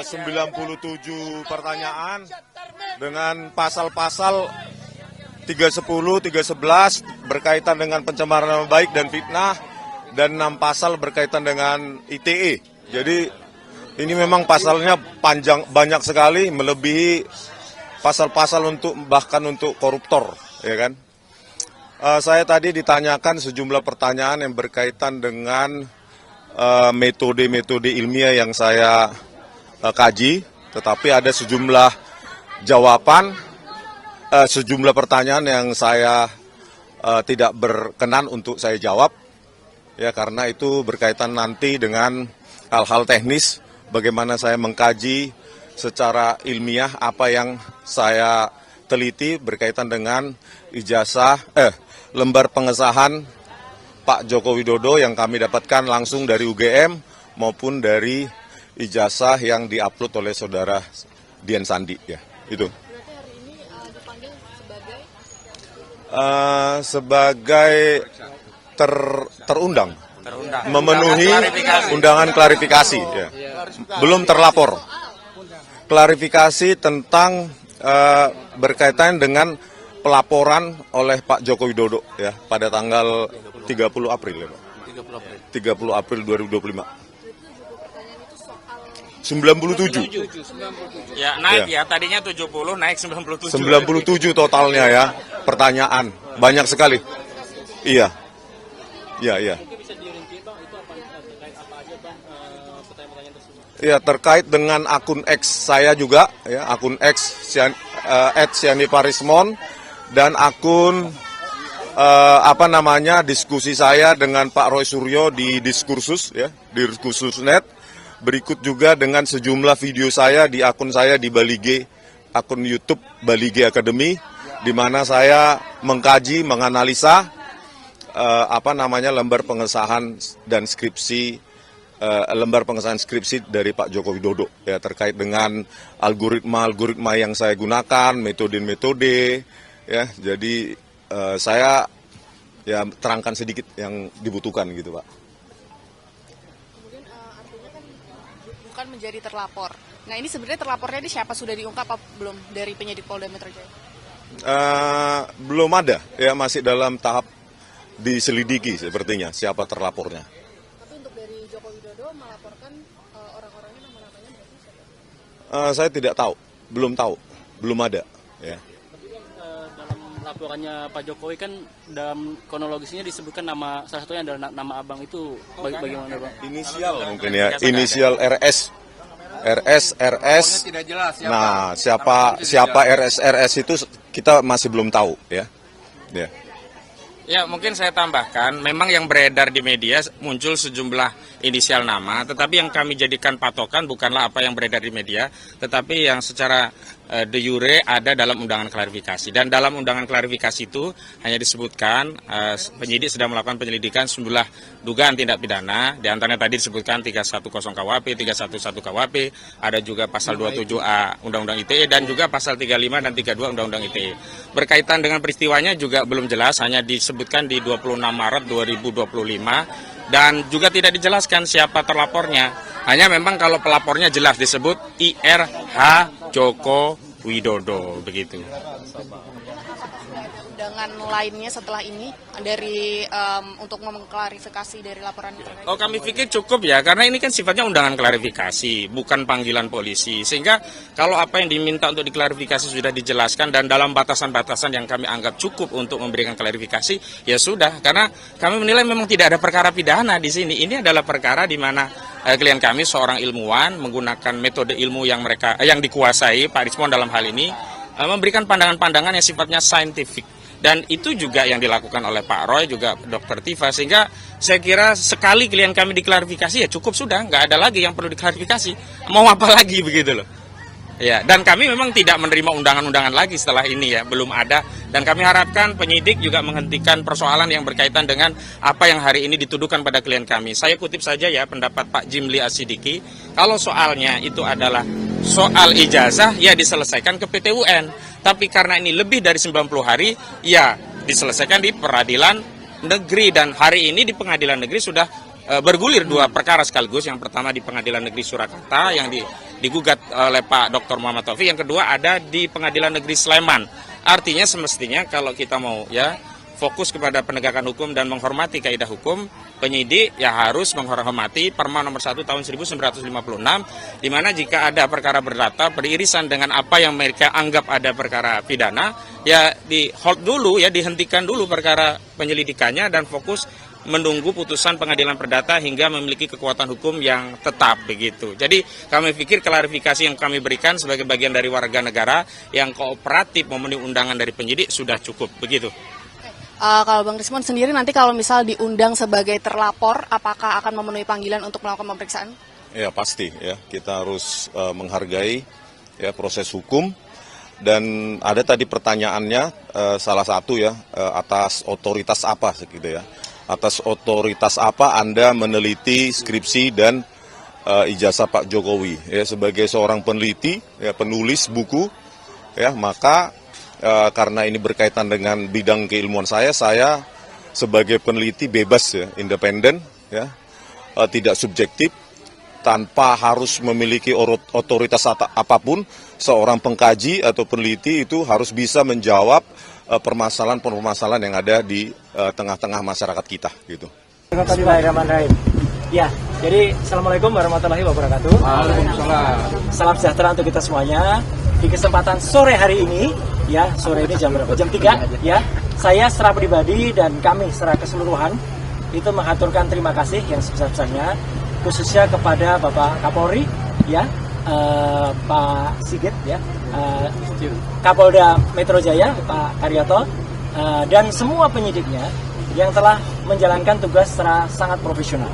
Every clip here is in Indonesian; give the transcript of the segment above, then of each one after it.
97 pertanyaan dengan pasal-pasal 310, 311 berkaitan dengan pencemaran nama baik dan fitnah, dan 6 pasal berkaitan dengan ITE. Jadi ini memang pasalnya panjang, banyak sekali, melebihi pasal-pasal bahkan untuk koruptor, ya kan? Saya tadi ditanyakan sejumlah pertanyaan yang berkaitan dengan metode-metode ilmiah yang saya kaji, tetapi ada sejumlah jawaban, sejumlah pertanyaan yang saya tidak berkenan untuk saya jawab, ya karena itu berkaitan nanti dengan hal-hal teknis, bagaimana saya mengkaji secara ilmiah apa yang saya teliti berkaitan dengan ijazah, lembar pengesahan Pak Joko Widodo yang kami dapatkan langsung dari UGM maupun dari ijazah yang diupload oleh saudara Dian Sandi, ya itu. Berarti hari ini dipanggil sebagai terundang, memenuhi undangan klarifikasi, ya. Belum terlapor. Klarifikasi tentang berkaitan dengan pelaporan oleh Pak Joko Widodo, ya, pada tanggal 30 April, ya, Pak. 30 April 2025. 97. Ya, naik ya. Tadinya 70, naik 97. 97 totalnya, ya, pertanyaan. Banyak sekali. Iya. Iya. Ya, terkait dengan akun X saya juga, ya, akun X @sianiparismon dan akun diskusi saya dengan Pak Roy Suryo di Diskursus, ya, di Diskursus.net. Berikut juga dengan sejumlah video saya di akun saya di Balige, akun YouTube Balige Academy, di mana saya mengkaji, menganalisa lembar pengesahan dan skripsi, lembar pengesahan skripsi dari Pak Joko Widodo, ya, terkait dengan algoritma yang saya gunakan, metode-metode, ya. Jadi saya ya terangkan sedikit yang dibutuhkan gitu, Pak. Kemudian artinya kan bukan menjadi terlapor. Nah, ini sebenarnya terlapornya ini siapa, sudah diungkap apa belum dari penyidik Polda Metro Jaya? Belum ada, ya, masih dalam tahap diselidiki sepertinya siapa terlapornya. Tapi untuk dari Joko Widodo melaporkan orang-orangnya, nama-namanya berarti siapa? Saya tidak tahu, belum ada, ya. Dalam laporannya Pak Jokowi kan dalam kronologisnya disebutkan salah satunya adalah nama abang itu, bagaimana, Bang? Inisial mungkin, ya, inisial RS. Tidak jelas siapa. Nah, siapa RS itu kita masih belum tahu, ya. Ya. Ya, mungkin saya tambahkan, memang yang beredar di media muncul sejumlah inisial nama, tetapi yang kami jadikan patokan bukanlah apa yang beredar di media, tetapi yang secara de jure ada dalam undangan klarifikasi. Dan dalam undangan klarifikasi itu hanya disebutkan penyidik sedang melakukan penyelidikan sejumlah dugaan tindak pidana, di antaranya tadi disebutkan 310 KUHP, 311 KUHP, ada juga pasal 27A Undang-Undang ITE, dan juga pasal 35 dan 32 Undang-Undang ITE. Berkaitan dengan peristiwanya juga belum jelas, hanya disebutkan di 26 Maret 2025, dan juga tidak dijelaskan siapa terlapornya. Hanya memang kalau pelapornya jelas disebut IRH Joko Widodo, begitu. Undangan lainnya setelah ini dari untuk mengklarifikasi dari laporan itu? Oh, kami pikir cukup, ya, karena ini kan sifatnya undangan klarifikasi, bukan panggilan polisi. Sehingga kalau apa yang diminta untuk diklarifikasi sudah dijelaskan dan dalam batasan-batasan yang kami anggap cukup untuk memberikan klarifikasi, ya sudah. Karena kami menilai memang tidak ada perkara pidana di sini. Ini adalah perkara di mana klien kami seorang ilmuwan menggunakan metode ilmu yang dikuasai, Pak Rismon dalam hal ini, memberikan pandangan-pandangan yang sifatnya saintifik. Dan itu juga yang dilakukan oleh Pak Roy, juga Dr. Tifa, sehingga saya kira sekali klien kami diklarifikasi ya cukup sudah, nggak ada lagi yang perlu diklarifikasi, mau apa lagi begitu loh. Ya, dan kami memang tidak menerima undangan-undangan lagi setelah ini, ya, belum ada. Dan kami harapkan penyidik juga menghentikan persoalan yang berkaitan dengan apa yang hari ini dituduhkan pada klien kami. Saya kutip saja, ya, pendapat Pak Jimli Asidiki, kalau soalnya itu adalah soal ijazah, ya diselesaikan ke PT UN. Tapi karena ini lebih dari 90 hari, ya diselesaikan di peradilan negeri. Dan hari ini di pengadilan negeri sudah bergulir dua perkara sekaligus. Yang pertama di Pengadilan Negeri Surakarta yang digugat oleh Pak Dr. Muhammad Taufik, yang kedua ada di Pengadilan Negeri Sleman. Artinya semestinya kalau kita mau ya fokus kepada penegakan hukum dan menghormati kaidah hukum, penyidik ya harus menghormati Perma nomor 1 tahun 1956, di mana jika ada perkara berdata beririsan dengan apa yang mereka anggap ada perkara pidana, ya di hold dulu, ya dihentikan dulu perkara penyelidikannya dan fokus menunggu putusan pengadilan perdata hingga memiliki kekuatan hukum yang tetap begitu. Jadi kami pikir klarifikasi yang kami berikan sebagai bagian dari warga negara yang kooperatif memenuhi undangan dari penyidik sudah cukup begitu. Kalau Bang Rismon sendiri nanti kalau misal diundang sebagai terlapor, apakah akan memenuhi panggilan untuk melakukan pemeriksaan? Ya pasti ya, kita harus menghargai ya proses hukum. Dan ada tadi pertanyaannya salah satu ya, atas otoritas apa gitu ya. Atas otoritas apa Anda meneliti skripsi dan ijazah Pak Jokowi ya, sebagai seorang peneliti ya, penulis buku ya, maka karena ini berkaitan dengan bidang keilmuan saya sebagai peneliti bebas ya, independen ya, tidak subjektif, tanpa harus memiliki otoritas apapun. Seorang pengkaji atau peneliti itu harus bisa menjawab permasalahan-permasalahan yang ada di tengah-tengah masyarakat kita gitu. Bismillahirrahmanirrahim. Ya, jadi Assalamualaikum warahmatullahi wabarakatuh. Waalaikumsalam. Salam sejahtera untuk kita semuanya. Di kesempatan sore hari ini, ya sore ini jam berapa? Jam 3, ya. Saya secara pribadi dan kami secara keseluruhan itu mengaturkan terima kasih yang sebesar-besarnya, khususnya kepada Bapak Kapolri, ya, Pak Sigit, ya, Kapolda Metro Jaya, Pak Karyoto, dan semua penyidiknya yang telah menjalankan tugas secara sangat profesional.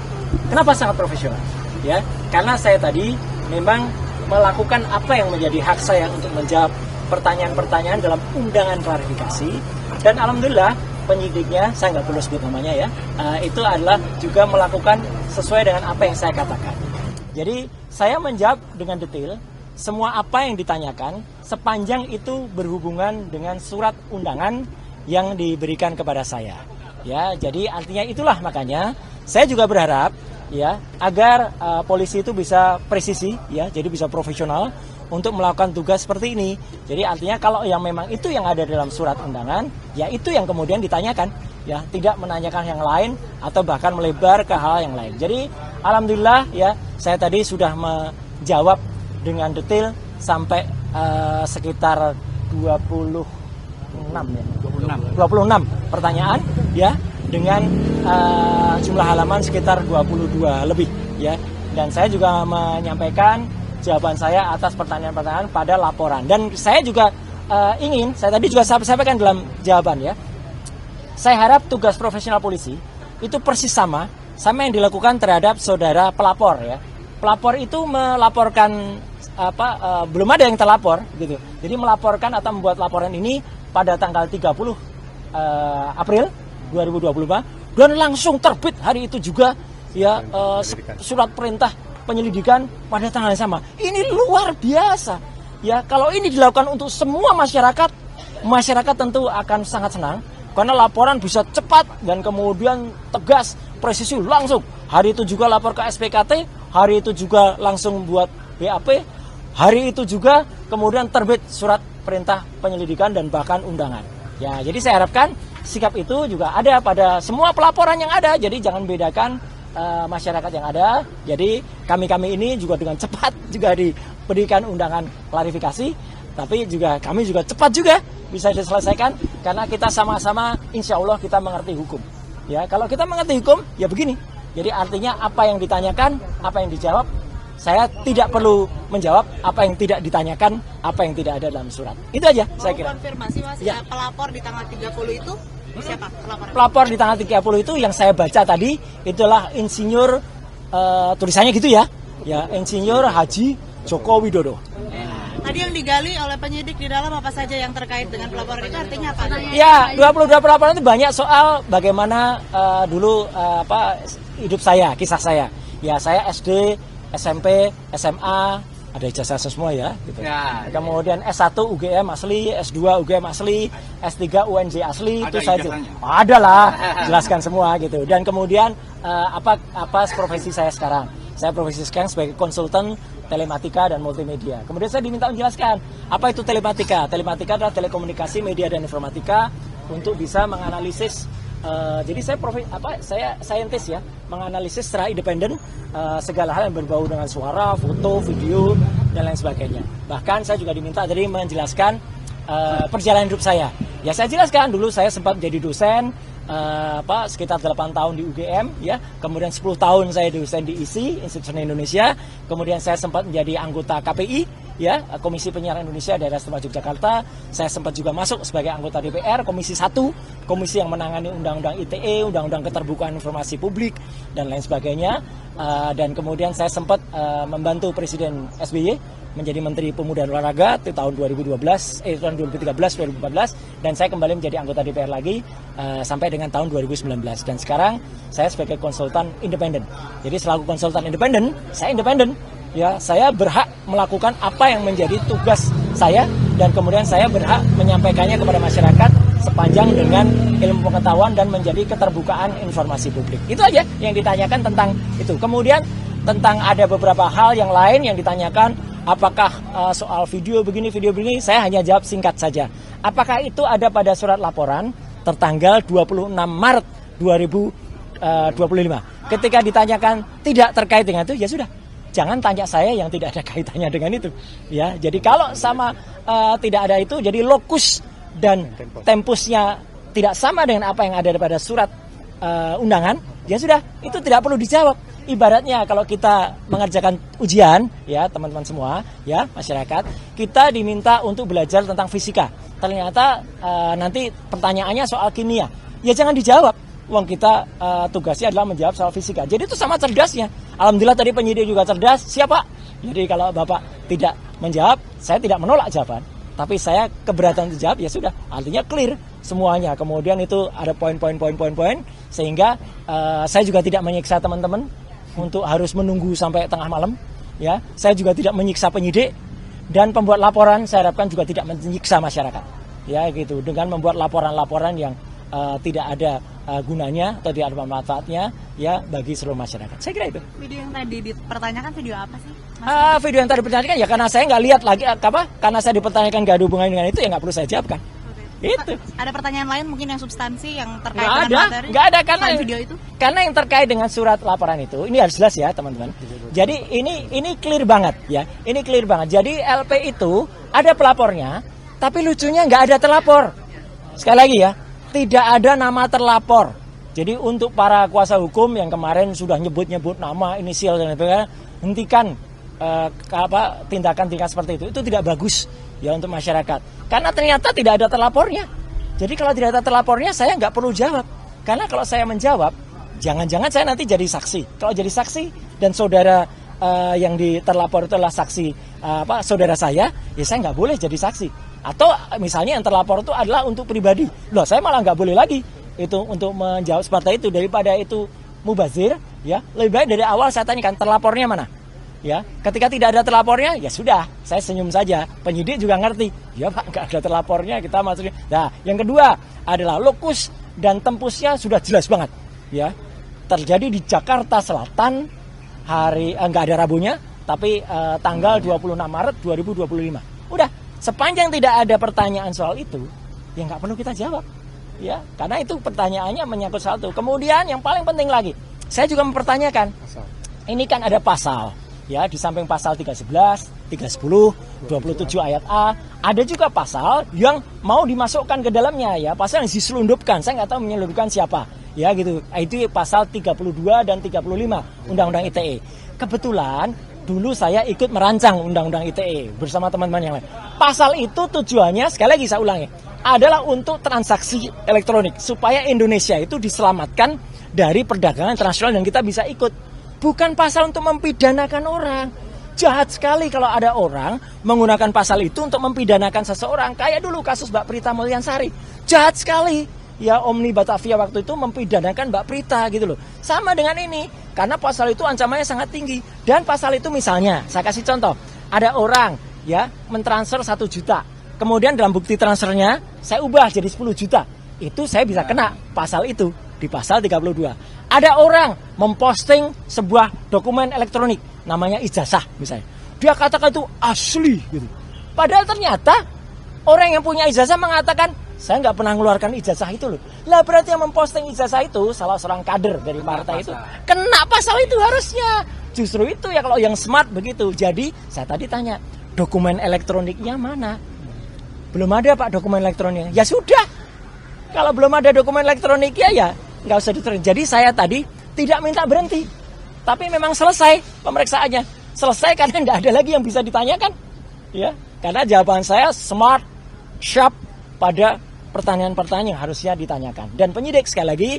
Kenapa sangat profesional? Ya, karena saya tadi memang melakukan apa yang menjadi hak saya untuk menjawab pertanyaan-pertanyaan dalam undangan klarifikasi, dan alhamdulillah penyidiknya, saya nggak perlu sebut namanya ya, itu adalah juga melakukan sesuai dengan apa yang saya katakan. Jadi saya menjawab dengan detail semua apa yang ditanyakan sepanjang itu berhubungan dengan surat undangan yang diberikan kepada saya. Ya, jadi artinya itulah makanya saya juga berharap ya agar polisi itu bisa presisi ya, jadi bisa profesional untuk melakukan tugas seperti ini. Jadi artinya kalau yang memang itu yang ada dalam surat undangan, ya itu yang kemudian ditanyakan, ya tidak menanyakan yang lain atau bahkan melebar ke hal yang lain. Jadi alhamdulillah ya saya tadi sudah menjawab dengan detail sampai sekitar 26 pertanyaan ya, dengan jumlah halaman sekitar 22 lebih ya. Dan saya juga menyampaikan jawaban saya atas pertanyaan-pertanyaan pada laporan. Dan saya juga saya tadi juga sampaikan dalam jawaban ya, saya harap tugas profesional polisi itu persis sama yang dilakukan terhadap saudara pelapor ya. Pelapor itu melaporkan belum ada yang terlapor gitu. Jadi melaporkan atau membuat laporan ini pada tanggal 30 April 2025 dan langsung terbit hari itu juga ya surat perintah penyelidikan pada tanggal yang sama. Ini luar biasa. Ya, kalau ini dilakukan untuk semua masyarakat tentu akan sangat senang karena laporan bisa cepat dan kemudian tegas, presisi langsung. Hari itu juga lapor ke SPKT, hari itu juga langsung buat BAP, hari itu juga kemudian terbit surat perintah penyelidikan dan bahkan undangan. Ya, jadi saya harapkan sikap itu juga ada pada semua pelaporan yang ada. Jadi jangan bedakan masyarakat yang ada. Jadi kami ini juga dengan cepat juga diberikan undangan klarifikasi, tapi juga kami juga cepat juga bisa diselesaikan karena kita sama-sama insya Allah kita mengerti hukum. Ya, kalau kita mengerti hukum ya begini. Jadi artinya apa yang ditanyakan, apa yang dijawab, saya tidak perlu menjawab apa yang tidak ditanyakan, apa yang tidak ada dalam surat. Itu aja saya kira. Konfirmasi Mas, ya. Pelapor di tanggal 30 itu siapa? Pelapor di tanggal 30 itu yang saya baca tadi itulah insinyur tulisannya gitu ya. Ya, Insinyur Haji Joko Widodo. Tadi yang digali oleh penyidik di dalam apa saja yang terkait dengan pelaporan itu artinya apa? Ya, 22 pelaporan itu banyak soal bagaimana dulu hidup saya, kisah saya. Ya, saya SD, SMP, SMA, ada ijazah semua ya, gitu. Ya, kemudian S1 UGM asli, S2 UGM asli, S3 UNJ asli, itu saya ada lah, jelaskan semua gitu. Dan kemudian apa profesi saya sekarang? Saya profesi sekarang sebagai konsultan telematika dan multimedia. Kemudian saya diminta menjelaskan apa itu telematika. Telematika adalah telekomunikasi, media dan informatika untuk bisa menganalisis. Jadi saya saintis ya, menganalisis secara independen segala hal yang berbau dengan suara, foto, video dan lain sebagainya. Bahkan saya juga diminta tadi menjelaskan perjalanan hidup saya. Ya saya jelaskan dulu saya sempat menjadi dosen sekitar 8 tahun di UGM ya. Kemudian 10 tahun saya dosen di ISI, Institut Seni Indonesia. Kemudian saya sempat menjadi anggota KPI ya, Komisi Penyiaran Indonesia Daerah Istimewa Yogyakarta. Saya sempat juga masuk sebagai anggota DPR Komisi 1, komisi yang menangani Undang-Undang ITE, Undang-Undang Keterbukaan Informasi Publik dan lain sebagainya. Dan kemudian saya sempat membantu Presiden SBY menjadi Menteri Pemuda dan Olahraga di tahun 2013-2014 dan saya kembali menjadi anggota DPR lagi sampai dengan tahun 2019 dan sekarang saya sebagai konsultan independen. Jadi selaku konsultan independen, saya independen. Ya, saya berhak melakukan apa yang menjadi tugas saya dan kemudian saya berhak menyampaikannya kepada masyarakat sepanjang dengan ilmu pengetahuan dan menjadi keterbukaan informasi publik. Itu aja yang ditanyakan tentang itu. Kemudian tentang ada beberapa hal yang lain yang ditanyakan, apakah soal video begini, saya hanya jawab singkat saja. Apakah itu ada pada surat laporan tertanggal 26 Maret 2025? Ketika ditanyakan tidak terkait dengan itu, ya sudah. Jangan tanya saya yang tidak ada kaitannya dengan itu. Ya, jadi kalau sama tidak ada itu, jadi lokus dan tempusnya tidak sama dengan apa yang ada pada surat undangan, ya sudah, itu tidak perlu dijawab. Ibaratnya kalau kita mengerjakan ujian, ya teman-teman semua, ya masyarakat, kita diminta untuk belajar tentang fisika. Ternyata nanti pertanyaannya soal kimia, ya jangan dijawab. Uang kita tugasnya adalah menjawab soal fisika. Jadi itu sama cerdasnya. Alhamdulillah tadi penyidik juga cerdas. Siapa? Jadi kalau Bapak tidak menjawab, saya tidak menolak jawaban. Tapi saya keberatan untuk jawab, ya sudah. Artinya clear semuanya. Kemudian itu ada poin-poin sehingga saya juga tidak menyiksa teman-teman untuk harus menunggu sampai tengah malam. Ya, saya juga tidak menyiksa penyidik dan pembuat laporan. Saya harapkan juga tidak menyiksa masyarakat. Ya gitu. Dengan membuat laporan-laporan yang tidak ada gunanya atau tidak ada manfaatnya ya bagi seluruh masyarakat. Saya kira itu. Video yang tadi dipertanyakan video apa sih? Video yang tadi dipertanyakan ya karena saya nggak lihat lagi karena saya dipertanyakan nggak ada hubungannya dengan itu ya nggak perlu saya jawabkan. Itu. Ada pertanyaan lain mungkin yang substansi yang terkait nggak dengan ada, materi? nggak ada karena video itu. Karena yang terkait dengan surat laporan itu ini harus jelas ya teman-teman. Jadi ini clear banget ya. Ini clear banget. Jadi LP itu ada pelapornya, tapi lucunya nggak ada terlapor. Sekali lagi ya. Tidak ada nama terlapor. Jadi untuk para kuasa hukum yang kemarin sudah nyebut-nyebut nama, inisial dan sebagainya, hentikan tindakan-tindakan seperti itu. Itu tidak bagus ya untuk masyarakat. Karena ternyata tidak ada terlapornya. Jadi kalau tidak ada terlapornya, saya nggak perlu jawab. Karena kalau saya menjawab, jangan-jangan saya nanti jadi saksi. Kalau jadi saksi dan saudara yang terlapor itu adalah saksi saudara saya, ya saya nggak boleh jadi saksi. Atau misalnya yang terlapor itu adalah untuk pribadi. Loh, saya malah nggak boleh lagi itu untuk menjawab seperti itu. Daripada itu mubazir, ya lebih baik dari awal saya tanyakan terlapornya mana. Ya, ketika tidak ada terlapornya, ya sudah, saya senyum saja. Penyidik juga ngerti, ya Pak, nggak ada terlapornya, kita maksudnya. Nah, yang kedua adalah lokus dan tempusnya sudah jelas banget. Ya, terjadi di Jakarta Selatan nggak ada Rabunya, tapi tanggal 26 Maret 2025. Udah. Sepanjang tidak ada pertanyaan soal itu, ya nggak perlu kita jawab, ya karena itu pertanyaannya menyangkut soal itu. Kemudian yang paling penting lagi, saya juga mempertanyakan, ini kan ada pasal, ya di samping pasal 311, 310, 27 ayat A, ada juga pasal yang mau dimasukkan ke dalamnya, ya pasal yang diselundupkan, saya nggak tahu menyelundupkan siapa, ya gitu. Itu pasal 32 dan 35 Undang-Undang ITE. Kebetulan dulu saya ikut merancang Undang-Undang ITE bersama teman-teman yang lain. Pasal itu tujuannya, sekali lagi saya ulangi, adalah untuk transaksi elektronik. Supaya Indonesia itu diselamatkan dari perdagangan internasional dan kita bisa ikut. Bukan pasal untuk mempidanakan orang. Jahat sekali kalau ada orang menggunakan pasal itu untuk mempidanakan seseorang. Kayak dulu kasus Mbak Prita Mulyansari. Jahat sekali. Ya Omni Batavia waktu itu mempidanakan Mbak Prita gitu loh. Sama dengan ini. Karena pasal itu ancamannya sangat tinggi. Dan pasal itu misalnya, saya kasih contoh. Ada orang ya mentransfer 1 juta. Kemudian dalam bukti transfernya, saya ubah jadi 10 juta. Itu saya bisa kena pasal itu. Di pasal 32. Ada orang memposting sebuah dokumen elektronik. Namanya ijazah misalnya. dia katakan itu asli gitu. Padahal ternyata orang yang punya ijazah mengatakan saya nggak pernah mengeluarkan ijazah itu loh. Lah berarti yang memposting ijazah itu salah seorang kader dari partai itu kena pasal itu harusnya. Justru itu ya kalau yang smart begitu. Jadi saya tadi tanya dokumen elektroniknya mana? Belum ada Pak dokumen elektroniknya. Ya sudah. Kalau belum ada dokumen elektroniknya ya nggak usah diterima. Jadi saya tadi tidak minta berhenti. Tapi memang selesai pemeriksaannya. Selesai karena nggak ada lagi yang bisa ditanyakan. Ya, karena jawaban saya smart, sharp pada pertanyaan-pertanyaan yang harusnya ditanyakan. Dan penyidik sekali lagi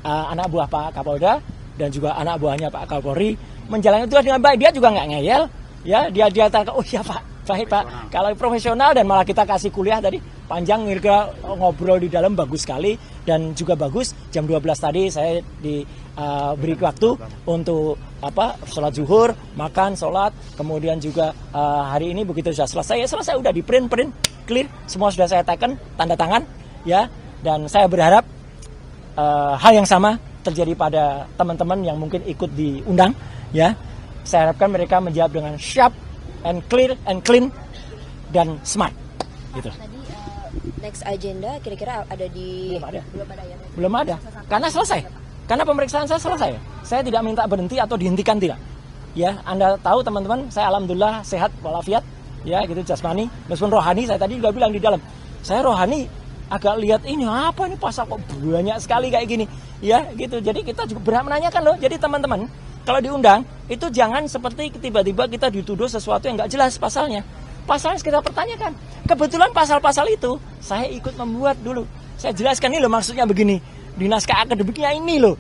anak buah Pak Kapolda dan juga anak buahnya Pak Kapolri menjalani tugas dengan baik. Dia juga nggak ngeyel. Ya, dia katakan, oh iya Pak, baik Pak. Kalau profesional dan malah kita kasih kuliah tadi panjang, kira ngobrol di dalam bagus sekali dan juga bagus. Jam 12 tadi saya diberi waktu untuk sholat zuhur, makan, sholat, kemudian juga hari ini begitu sudah selesai, ya selesai udah di print clear, semua sudah saya teken, tanda tangan, ya. Dan saya berharap hal yang sama terjadi pada teman-teman yang mungkin ikut diundang, ya. Saya harapkan mereka menjawab dengan sharp and clear and clean dan smart, gitu. Tadi next agenda kira-kira ada di Belum ada. Karena selesai. Karena pemeriksaan saya selesai. Saya tidak minta berhenti atau dihentikan, tidak. Ya, Anda tahu teman-teman, saya alhamdulillah sehat walafiat, ya gitu jasmani. Meskipun rohani saya tadi juga bilang di dalam. Saya rohani agak lihat ini apa ini pasal kok banyak sekali kayak gini. Ya, gitu. Jadi kita juga berhak menanyakan loh. Jadi teman-teman, kalau diundang itu jangan seperti tiba-tiba kita dituduh sesuatu yang nggak jelas pasalnya. Pasalnya kita pertanyakan. Kebetulan pasal-pasal itu saya ikut membuat dulu. Saya jelaskan ini loh maksudnya begini. Di naskah akademiknya ini loh.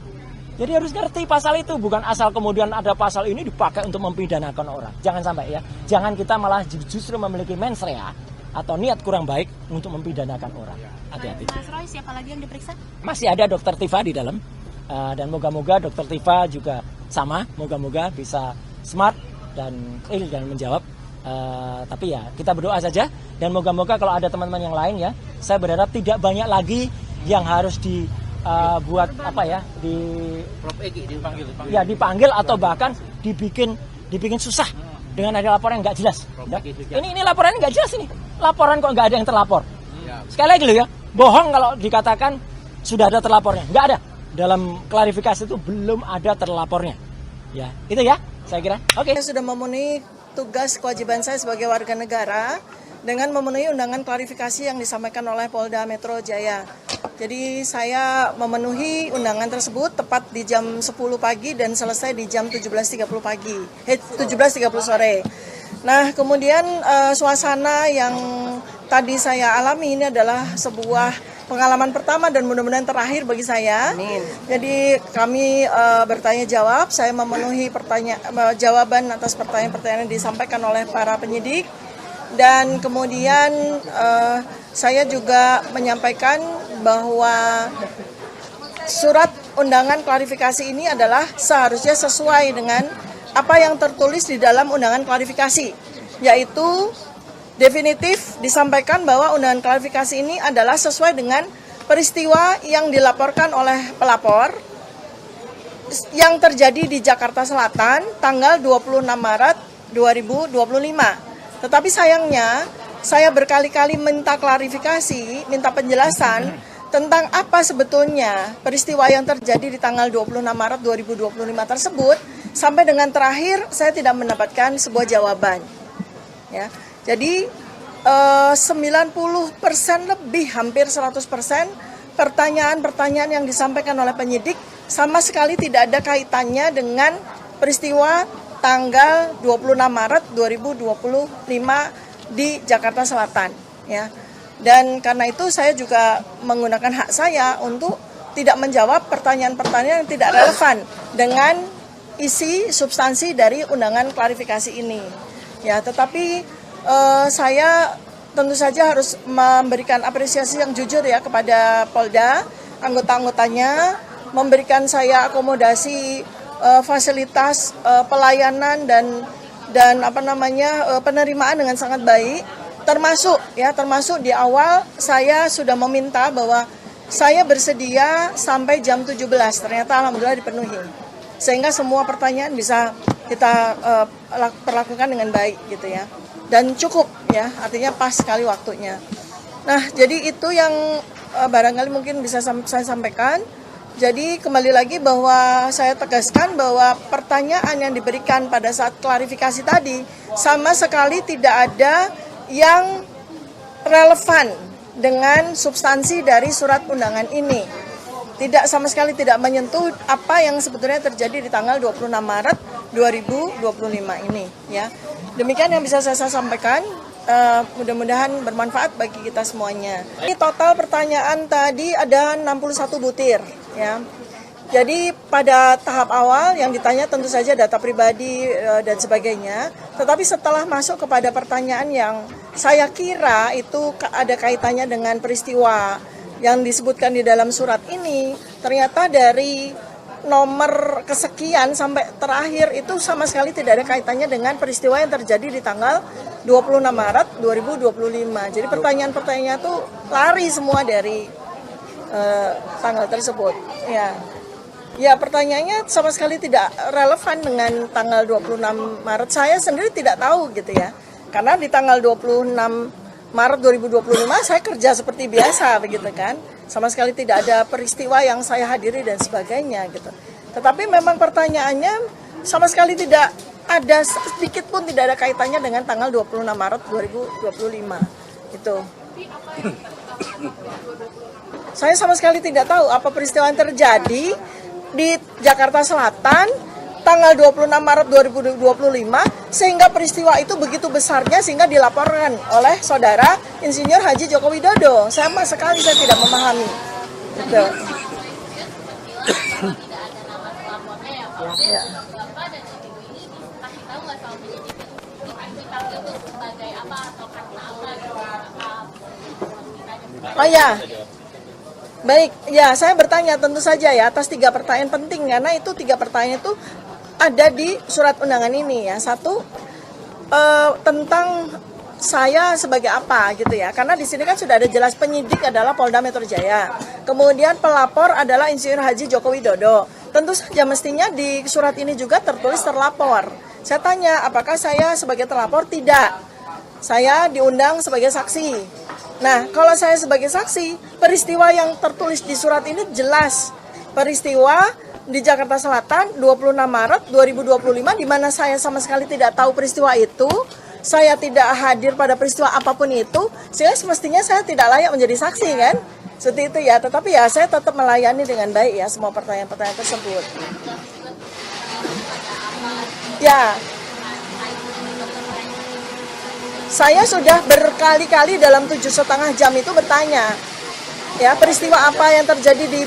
Jadi harus ngerti pasal itu. Bukan asal kemudian ada pasal ini dipakai untuk mempidanakan orang. Jangan sampai ya. Jangan kita malah justru memiliki mens rea atau niat kurang baik untuk mempidanakan orang. Hati-hati. Mas Roy, siapa lagi yang diperiksa? Masih ada Dokter Tifa di dalam. Dan moga-moga Dokter Tifa juga sama. Moga-moga bisa smart dan clear dan menjawab. Tapi ya kita berdoa saja dan moga-moga kalau ada teman-teman yang lain ya, saya berharap tidak banyak lagi yang harus dibuat dipanggil atau bahkan dibikin susah dengan ada laporan yang nggak jelas. Ya. Ini laporan nggak jelas ini. Laporan kok nggak ada yang terlapor. Sekali lagi loh ya, bohong kalau dikatakan sudah ada terlapornya. Nggak ada. Dalam klarifikasi itu belum ada terlapornya. Ya, itu ya saya kira. Oke. Saya sudah memenuhi tugas kewajiban saya sebagai warga negara dengan memenuhi undangan klarifikasi yang disampaikan oleh Polda Metro Jaya. Jadi saya memenuhi undangan tersebut tepat di jam 10 pagi dan selesai di jam 17.30 pagi, 17.30 sore. Nah kemudian suasana yang tadi saya alami ini adalah sebuah pengalaman pertama dan mudah-mudahan terakhir bagi saya. Amin. Jadi kami bertanya jawab, saya memenuhi jawaban atas pertanyaan-pertanyaan yang disampaikan oleh para penyidik. Dan kemudian saya juga menyampaikan bahwa surat undangan klarifikasi ini adalah seharusnya sesuai dengan apa yang tertulis di dalam undangan klarifikasi, yaitu definitif disampaikan bahwa undangan klarifikasi ini adalah sesuai dengan peristiwa yang dilaporkan oleh pelapor yang terjadi di Jakarta Selatan tanggal 26 Maret 2025. Tetapi sayangnya saya berkali-kali minta klarifikasi, minta penjelasan tentang apa sebetulnya peristiwa yang terjadi di tanggal 26 Maret 2025 tersebut. Sampai dengan terakhir saya tidak mendapatkan sebuah jawaban. Ya. Jadi 90% lebih, hampir 100% pertanyaan-pertanyaan yang disampaikan oleh penyidik sama sekali tidak ada kaitannya dengan peristiwa tanggal 26 Maret 2025 di Jakarta Selatan. Ya. Dan karena itu saya juga menggunakan hak saya untuk tidak menjawab pertanyaan-pertanyaan yang tidak relevan dengan isi substansi dari undangan klarifikasi ini. Ya, tetapi saya tentu saja harus memberikan apresiasi yang jujur ya kepada Polda, anggota-anggotanya, memberikan saya akomodasi fasilitas pelayanan dan penerimaan dengan sangat baik, termasuk di awal saya sudah meminta bahwa saya bersedia sampai jam 17, ternyata alhamdulillah dipenuhi. sehingga semua pertanyaan bisa kita perlakukan dengan baik gitu ya, dan cukup ya, artinya pas sekali waktunya. Nah, jadi itu yang barangkali mungkin bisa saya sampaikan. Jadi kembali lagi bahwa saya tegaskan bahwa pertanyaan yang diberikan pada saat klarifikasi tadi sama sekali tidak ada yang relevan dengan substansi dari surat undangan ini. Tidak sama sekali tidak menyentuh apa yang sebetulnya terjadi di tanggal 26 Maret 2025 ini ya. Demikian yang bisa saya sampaikan. Mudah-mudahan bermanfaat bagi kita semuanya. Ini total pertanyaan tadi ada 61 butir ya. Jadi pada tahap awal yang ditanya tentu saja data pribadi dan sebagainya. Tetapi setelah masuk kepada pertanyaan yang saya kira itu ada kaitannya dengan peristiwa yang disebutkan di dalam surat ini, ternyata dari nomor kesekian sampai terakhir itu sama sekali tidak ada kaitannya dengan peristiwa yang terjadi di tanggal 26 Maret 2025. Jadi pertanyaan-pertanyaannya itu lari semua dari tanggal tersebut. Ya, pertanyaannya sama sekali tidak relevan dengan tanggal 26 Maret. Saya sendiri tidak tahu gitu ya. Karena di tanggal 26 Maret 2025 saya kerja seperti biasa begitu kan. Sama sekali tidak ada peristiwa yang saya hadiri dan sebagainya gitu. Tetapi memang pertanyaannya sama sekali tidak ada, sedikit pun tidak ada kaitannya dengan tanggal 26 Maret 2025 itu. Saya sama sekali tidak tahu apa peristiwa yang terjadi di Jakarta Selatan tanggal 26 Maret 2025 sehingga peristiwa itu begitu besarnya sehingga dilaporkan oleh saudara Insinyur Haji Joko Widodo. Sama sekali saya tidak memahami. Gitu. Ya. Oh ya. Baik, ya saya bertanya tentu saja ya atas 3 pertanyaan penting karena itu 3 pertanyaan itu ada di surat undangan ini ya. Satu tentang saya sebagai apa gitu ya. Karena di sini kan sudah ada jelas penyidik adalah Polda Metro Jaya. Kemudian pelapor adalah Insinyur Haji Joko Widodo. Tentu saja mestinya di surat ini juga tertulis terlapor. Saya tanya apakah saya sebagai terlapor? Tidak. Saya diundang sebagai saksi. Nah, kalau saya sebagai saksi, peristiwa yang tertulis di surat ini jelas. Peristiwa di Jakarta Selatan 26 Maret 2025 di mana saya sama sekali tidak tahu peristiwa itu. Saya tidak hadir pada peristiwa apapun itu. Sehingga semestinya saya tidak layak menjadi saksi kan? Seperti itu ya. Tetapi ya saya tetap melayani dengan baik ya semua pertanyaan-pertanyaan tersebut. Ya. Saya sudah berkali-kali dalam 7,5 jam itu bertanya, ya peristiwa apa yang terjadi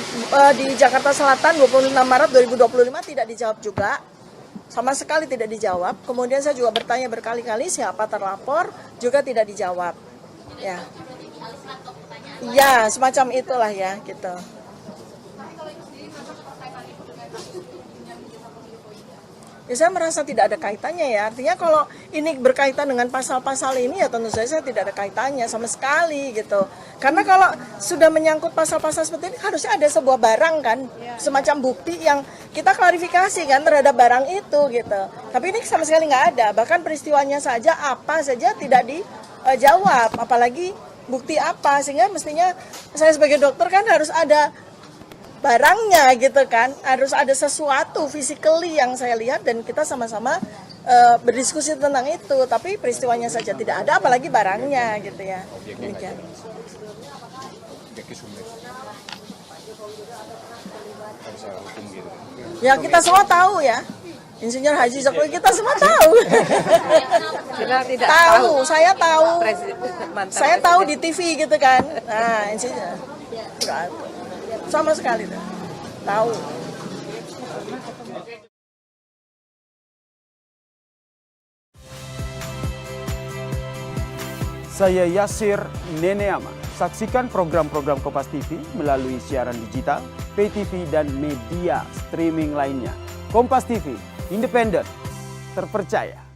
di Jakarta Selatan 26 Maret 2025 tidak dijawab juga, sama sekali tidak dijawab. Kemudian saya juga bertanya berkali-kali siapa terlapor, juga tidak dijawab. Ya, semacam itulah ya gitu. Ya, saya merasa tidak ada kaitannya ya. Artinya kalau ini berkaitan dengan pasal-pasal ini ya tentu saja saya tidak ada kaitannya sama sekali gitu. Karena kalau sudah menyangkut pasal-pasal seperti ini harusnya ada sebuah barang kan, semacam bukti yang kita klarifikasi kan terhadap barang itu gitu. Tapi ini sama sekali nggak ada. Bahkan peristiwanya saja apa saja tidak dijawab, apalagi bukti apa. Sehingga mestinya saya sebagai dokter kan harus ada barangnya gitu kan, harus ada sesuatu physically yang saya lihat dan kita sama-sama berdiskusi tentang itu, tapi peristiwanya saja tidak ada apalagi barangnya gitu ya. Demikian. Ya kita semua tahu ya, Insinyur Haji Joko kita semua tahu. Tahu, saya tahu. Saya tahu di TV gitu kan. Nah, Insinyur sama sekali tahu. Saya Yasir Neneama. Saksikan program-program Kompas TV melalui siaran digital, pay TV dan media streaming lainnya. Kompas TV, independen, terpercaya.